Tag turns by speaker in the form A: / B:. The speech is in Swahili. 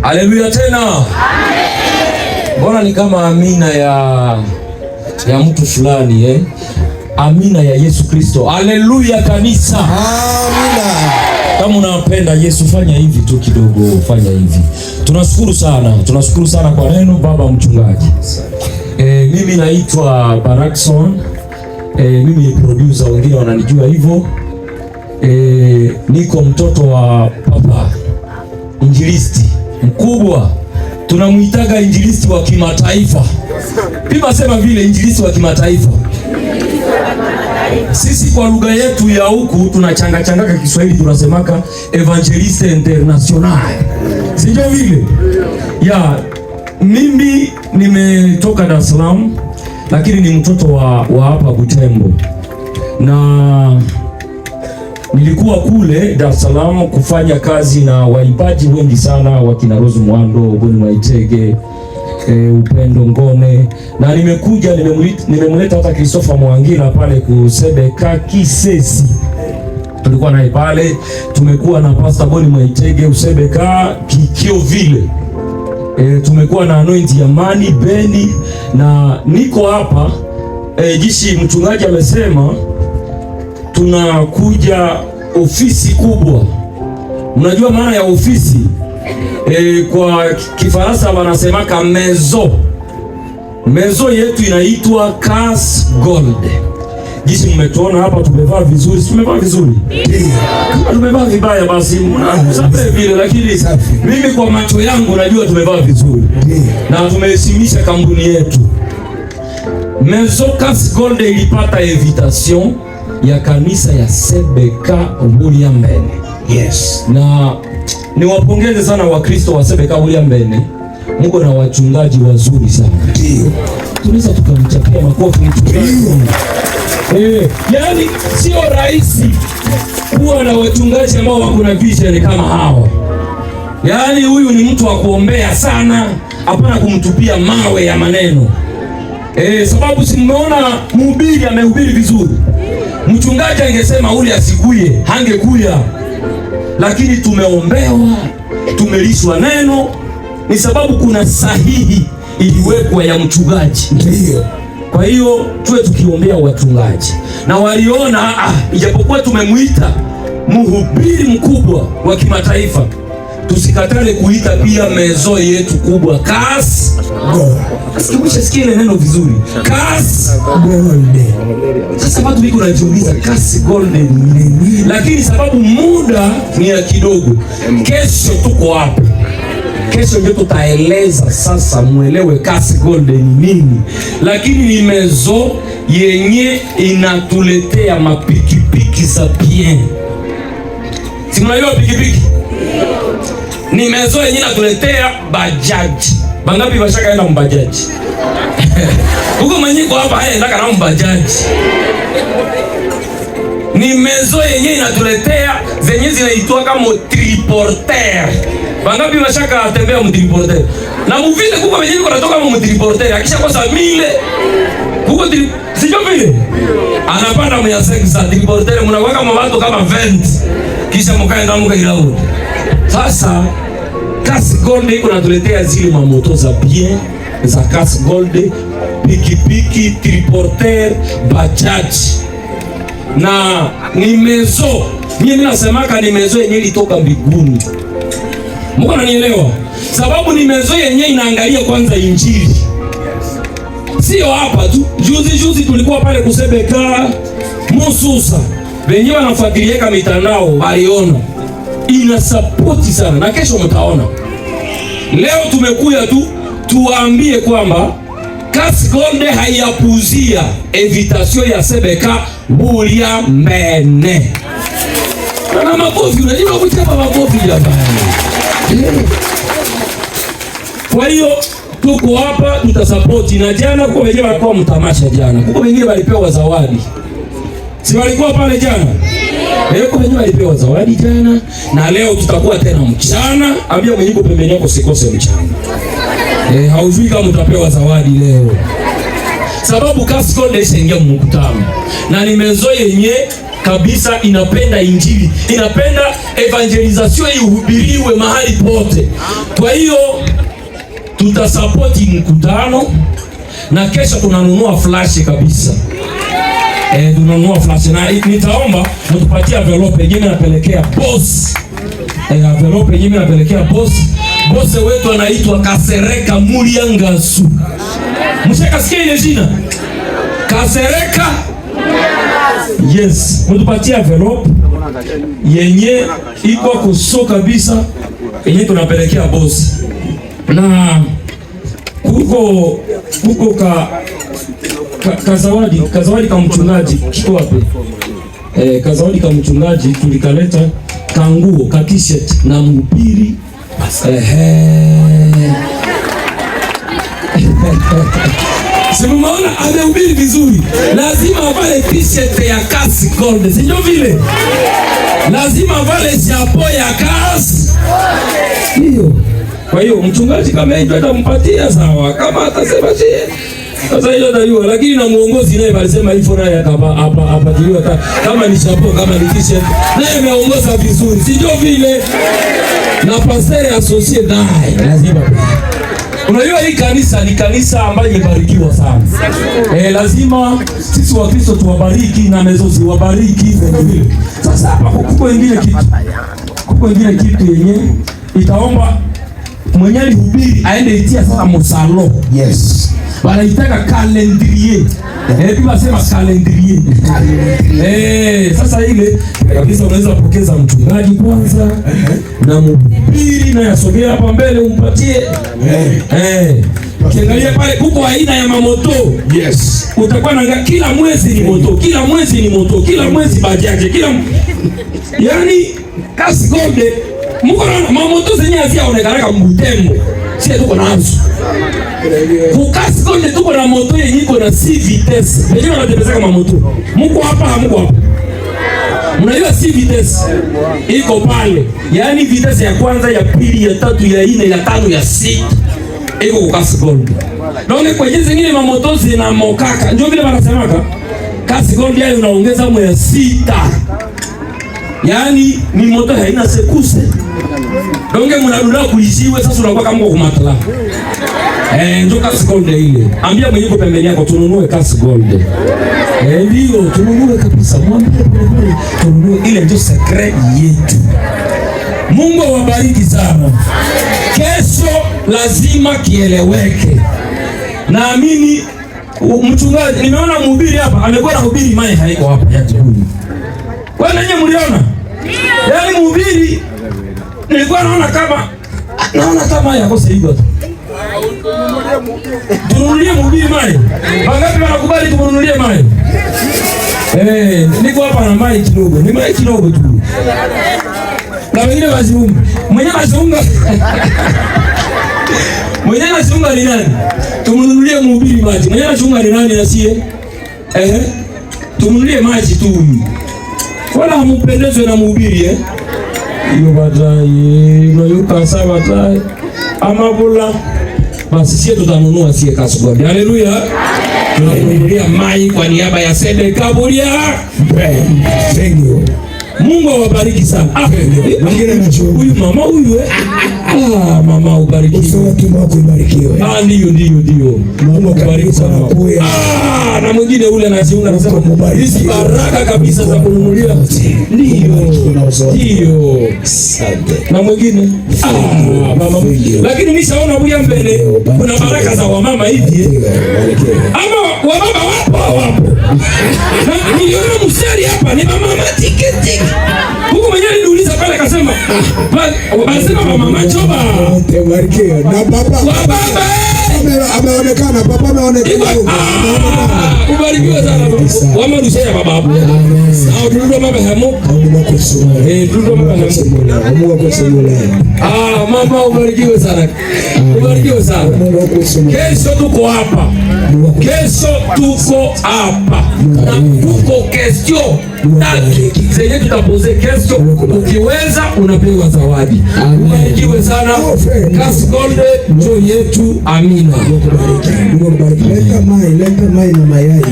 A: Haleluya tena. Amen. Mbona ni kama amina ya mtu fulani eh? Amina ya Yesu Kristo. Haleluya kanisa.
B: Amina.
A: Kama unapenda Yesu fanya hivi tu kidogo, fanya hivi. Tunashukuru sana kwa neno baba mchungaji. Mimi naitwa Barakson. Mimi ni producer, wengine wananijua hivyo. Niko mtoto wa papa injilisti mkubwa, tunamuitaga injilisti wa kimataifa. Pima sema vile, injilisti wa kimataifa. Sisi kwa lugha yetu ya huku tunachangaka Kiswahili, tunasemaka evangeliste international, sio vile ya. Mimi nimetoka Dar es Salaam, lakini ni mtoto wa hapa Butembo, na nilikuwa kule Dar es Salaam kufanya kazi na waimbaji wengi sana, wakina Rose Muhando, Boni Mwaitege, Upendo Ngone, na nimekuja nimemleta hata Christopher Mwangira pale kusebeka Kisesi. Tulikuwa naye pale, tumekuwa na Pastor Boni Mwaitege usebeka Kikio vile. Tumekuwa na Anointi Amani Beni, na niko hapa jishi mchungaji amesema tunakuja ofisi kubwa. Mnajua maana ya ofisi? Kwa Kifaransa wanasemaka mezo yetu inaitwa Cas Gold. Jinsi mmetuona hapa tumevaa vizuri, tumevaa vizuri. Kama tumevaa vibaya basi mnasabe vile, lakini mimi kwa macho yangu najua tumevaa vizuri. Na tumeheshimisha kampuni yetu. Mezo Cas Gold ilipata invitation ya kanisa ya CBK Buliambene. Yes. Na niwapongeze sana Wakristo wa CBK Buliambene. Mko na wachungaji wazuri sana. Ndio. Tunaweza tukamchapia makofi mchungaji. Yaani sio rahisi kuwa na wachungaji ambao wako na vision kama hawa. Yaani huyu ni mtu wa kuombea sana, hapana kumtupia mawe ya maneno. Sababu si mmeona mhubiri amehubiri vizuri. Mchungaji angesema ule asikuye, hangekuya. Lakini tumeombewa, tumelishwa neno, ni sababu kuna sahihi iliwekwa ya mchungaji. Ndio. Kwa hiyo tuwe tukiombea wachungaji. Na waliona ijapokuwa tumemwita mhubiri mkubwa wa kimataifa, tusikatale kuita pia mezo yetu kubwa Cas Gold. Sikia ile neno vizuri. Cas Gold. Sasa watu wiko wanajiuliza Cas Gold ni nini? Lakini sababu muda ni ya kidogo. Kesho tuko hapa. Kesho ndio tutaeleza sasa muelewe Cas Gold ni nini. Lakini ni mezo yenye inatuletea mapikipiki za bien. Si mnajua pikipiki? Ni mezo yenye inatuletea bajaji. Bangapi bashaka enda mbajaji? Huko mwenyiko hapa ndaka na mbajaji. Ni mezo yenye inatuletea zenye zinaitwa kama triporter. Bangapi bashaka atembea mtriporter? Na muvile kuko mwenyiko anatoka kama mtriporter, akisha kosa mile. Kuko sio vile. Anapanda mya sexa triporter, mnakuwa kama watu kama 20. Kisha mkaenda mkailao. Sasa Cas Gold iko natuletea zile mamoto za bien za Cas Gold, pikipiki, triporter, bajaji. Na ni mezo, mimi nasemaka ni mezo yenye ilitoka mbinguni. Mko nanielewa? Sababu ni mezo yenye inaangalia kwanza injili. Sio hapa tu. Juzi tulikuwa pale kusebeka Mususa. Wenyewe wanafuatilieka mitandao waliona. Ina support sana, na kesho mtaona. Leo tumekuja tu tuwaambie kwamba Cas Gold haiyapuzia invitation ya CBK Buliambene. Na makofi, unajua kuchapa makofi jamani. Kwa hiyo tuko hapa tutasupport, na jana kwa wenyewe walikuwa mtamasha jana. Kuko wengine walipewa zawadi. Si walikuwa pale jana? Kwa wenyewe walipewa zawadi jana, na leo tutakuwa tena mchana. Ambia mwenye yuko pembeni yako sikose mchana. Haujui kama mtapewa zawadi leo. Sababu Cas Gold ishaingia mkutano. Na ni mezo yenye kabisa inapenda injili, inapenda evangelization ihubiriwe mahali pote. Kwa hiyo tutasapoti mkutano na kesho tunanunua flash kabisa. Tunanunua flash na nitaomba mtupatie envelope yenyewe napelekea boss. Envelope yenyewe napelekea boss. Boss wetu anaitwa Kasereka Mulyangasu. Mshakasikia ile jina? Kasereka. Yes, mtupatie envelope yenye iko kuso kabisa yenye tunapelekea boss. Na kuko kazawadi ka mchungaji kiko wapi? Kazawadi ka mchungaji tulikaleta kanguo ka t-shirt na mhubiri. Simuona amehubiri vizuri, lazima avale t-shirt ya Kasi Gold, sio vile? Lazima avale chapo ya Kasi. Hiyo. Kwa hiyo mchungaji kama hiyo atampatia sawa, kama atasema sasa hiyo ndio, lakini na muongozi naye alisema hivyo, naye apatiliwa kama ni chapo kama ni t-shirt, naye ameongoza vizuri, sio vile? Na pastor associate naye lazima. Unajua hii kanisa ni kanisa ambayo imebarikiwa sana. Lazima sisi wa Kristo tuwabariki na mezozi wabariki vile. Sasa hapa kuko ingine kitu yenye itaomba mwenye alihubiri aende itia sasa mosalo.
B: Yes.
A: Wanaitaka calendrier. Bila sema calendrier. Sasa ile kabisa unaweza kupokeza mchungaji kwanza na mhubiri na yasogea hapa mbele umpatie. Kiangalia pale kuko aina ya mamoto.
B: Yes.
A: Utakuwa na kila mwezi ni moto, kila mwezi ni moto, kila mwezi bajaje, yani Kasi Gold. Muko na mamoto zenye haziaonekana kama Butembo. Sisi tuko nazo. Kasi Gold tuko na moto yenye iko na 6 vitesse. Wenyewe wanatembeza kama moto. Muko hapa, hamuko hapa. Mnajua 6 vitesse iko pale. Yaani vitesse ya kwanza, ya pili, ya tatu, ya nne, ya tano, ya sita. Iko kwa Kasi Gold. Naona kwa hizo zingine mamoto zina mokaka. Ndio vile wanasemaka. Kasi Gold yale unaongeza mwe ya 6. Yaani ni moto haina sekuse. Donge mnadunda kuishiwe sasa unakuwa kama kwa matala. Ndio Kasi Gold ile. Ambia mwenyewe kwa pembeni yako tununue Kasi Gold. Ndio tununue kabisa. Mwambie pole tununue, ile ndio secret yetu. Mungu awabariki sana. Kesho lazima kieleweke. Naamini mchungaji, nimeona mhubiri hapa amekuwa na hubiri mai haiko hapa ya jioni. Kwa nini mliona? Yaani mhubiri nilikuwa naona kama yako saiba. Tununulie mhubiri mai. Wangapi wanakubali tumununulie mai? Niko hapa na mai kidogo. Ni mai kidogo tu. Na wengine waziunga. Mwenye anaziunga ni nani? Tumununulie mhubiri maji. Mwenye anaziunga ni nani asiye? Tumununulie maji tu. Wala hampendezwe na mhubiri hiyo baadaye unayuka sawa baadaye amabula basi sisi tutanunua sie Kasi Gold. Haleluya. Tunanunulia mai kwa niaba ya Sede Kaburia. Mungu awabariki sana.
B: Mwingine anacho.
A: Huyu mama huyu mama ubariki.
B: Watu wako ubarikiwe.
A: Ndio. Mungu akubariki sana. Na mwingine ule anajiunga anasema hizi baraka kabisa za kununulia. Ndio. Asante. Na mwingine mama. Lakini nishaona huyu mbele kuna baraka za wamama hivi. Ama wamama wapo. Na niliona mstari hapa ni mama tiketi. Huko mwenyewe niliuliza pale akasema wanasema mama choba.
B: Ubarikiwe. Na baba. Ameonekana baba ameonekana.
A: Ubarikiwe sana. Wama rusaya baba hapo. Au tundo mama hamu. Tundo mama hamu.
B: Mungu akusimule.
A: Mama ubarikiwe sana. Ubarikiwe sana. Kesho tuko hapa. Na tuko kesho. Zenye tutapoze kesho. Ukiweza unapewa zawadi. Ubarikiwe sana. Kasi Gold ndio yetu. Amina.
B: Leta mai na mayai.